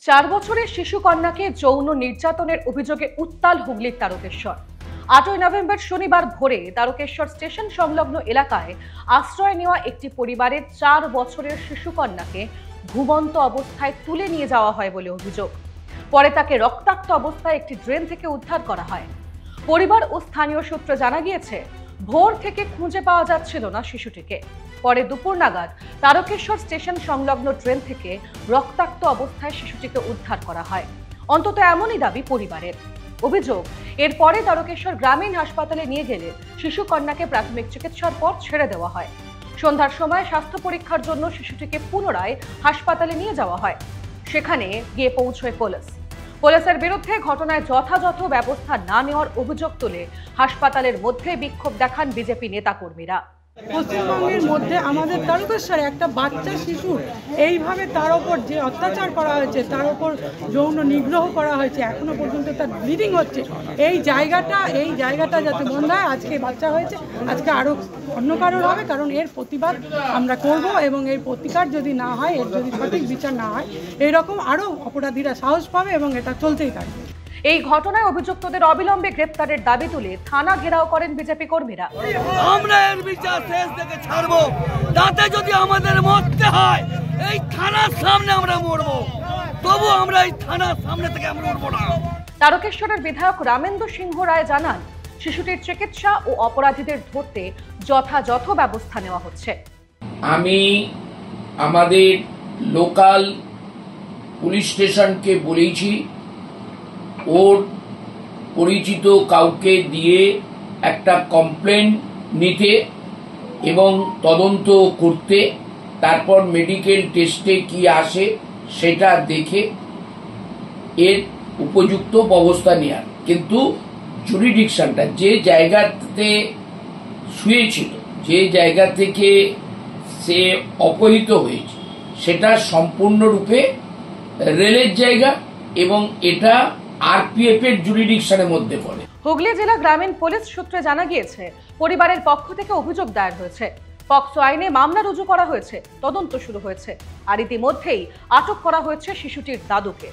4 বছরের শিশু কন্যাকে যৌন নির্যাতনের অভিযোগে উত্তাল হুগলির তারকেশ্বর। 8ই নভেম্বর শনিবার ভোরে তারকেশ্বর স্টেশন সংলগ্ন এলাকায় আশ্রয় নেওয়া একটি পরিবারের 4 বছরের শিশু কন্যাকে ঘুমন্ত অবস্থায় তুলে নিয়ে যাওয়া হয় বলে অভিযোগ। পরে তাকে রক্তাক্ত অবস্থায় একটি ড্রেন থেকে উদ্ধার করা হয়। পরিবার ও স্থানীয় সূত্রে জানা গিয়েছে, ভোর থেকে খুঁজে পাওয়া যাচ্ছিল না শিশুটিকে। পরে দুপুর নাগাদ তারকেশ্বর স্টেশন সংলগ্ন ট্রেন থেকে রক্তাক্ত অবস্থায় শিশুটিকে উদ্ধার করা হয়। অন্তত এমনই দাবি পরিবারের। অভিযোগ, এরপরে তারকেশ্বর গ্রামীণ হাসপাতালে নিয়ে গেলে শিশু কন্যাকে প্রাথমিক চিকিৎসার পর ছেড়ে দেওয়া হয়। সন্ধ্যার সময় স্বাস্থ্য পরীক্ষার জন্য শিশুটিকে পুনরায় হাসপাতালে নিয়ে যাওয়া হয়। সেখানে গিয়ে পৌঁছয় পুলিশ। পুলিশের বিরুদ্ধে ঘটনায় যথাযথ ব্যবস্থা না নেওয়ার অভিযোগ তুলে হাসপাতালের মধ্যে বিক্ষোভ দেখান বিজেপি নেতাকর্মীরা। পশ্চিমবঙ্গের মধ্যে আমাদের তারকেশ্বরে একটা বাচ্চা শিশু এইভাবে তার ওপর যে অত্যাচার করা হয়েছে, তার ওপর যৌন নিগ্রহ করা হয়েছে, এখনো পর্যন্ত তার ব্লিডিং হচ্ছে। এই জায়গাটা যাতে বন্ধ হয়। আজকে বাচ্চা হয়েছে, আজকে আরও অন্য কারোর হবে, কারণ এর প্রতিবাদ আমরা করব এবং এর প্রতিকার যদি না হয়, এর যদি সঠিক বিচার না হয়, এইরকম আরও অপরাধীরা সাহস পাবে এবং এটা চলতেই থাকবে। এই ঘটনায় অভিযুক্তদের অবিলম্বে গ্রেপ্তারের দাবি তুলে থানা ঘেরাও করেন বিজেপি কর্মীরা। আমরা এর বিচার শেষ থেকে ছাড়বো, তাতে যদি আমাদের মরতে হয় এই থানার সামনে আমরা মরবো, তবু আমরা এই থানার সামনে থেকে আমরা মরবো না। তারকেশ্বরের বিধায়ক রামেন্দ্র সিংহ রায় জানান, শিশুটির চিকিৎসা ও অপরাধীদের ধরতে যথাযথ ব্যবস্থা নেওয়া হচ্ছে। আমি আমাদের লোকাল পুলিশ স্টেশনকে বলেছি ওর পরিচিত কাউকে দিয়ে একটা কমপ্লেন নিতে এবং তদন্ত করতে, তারপর মেডিকেল টেস্টে কি আসে সেটা দেখে এর উপযুক্ত ব্যবস্থা নেওয়ার। কিন্তু জুরিডিকশনটা যে জায়গাতে শুয়েছিল, যে জায়গা থেকে সে অপহৃত হয়েছে, সেটা সম্পূর্ণরূপে রেলের জায়গা এবং এটা আরপিএফ এর জুরিডিকশনের মধ্যে পড়ে। হুগলি জেলা গ্রামীণ পুলিশ সূত্রে জানা গিয়েছে, পরিবারের পক্ষ থেকে অভিযোগ দায়ের হয়েছে। পক্সো আইনে মামলা রুজু করা হয়েছে, তদন্ত শুরু হয়েছে। আর ইতিমধ্যেই আটক করা হয়েছে শিশুটির দাদুকে।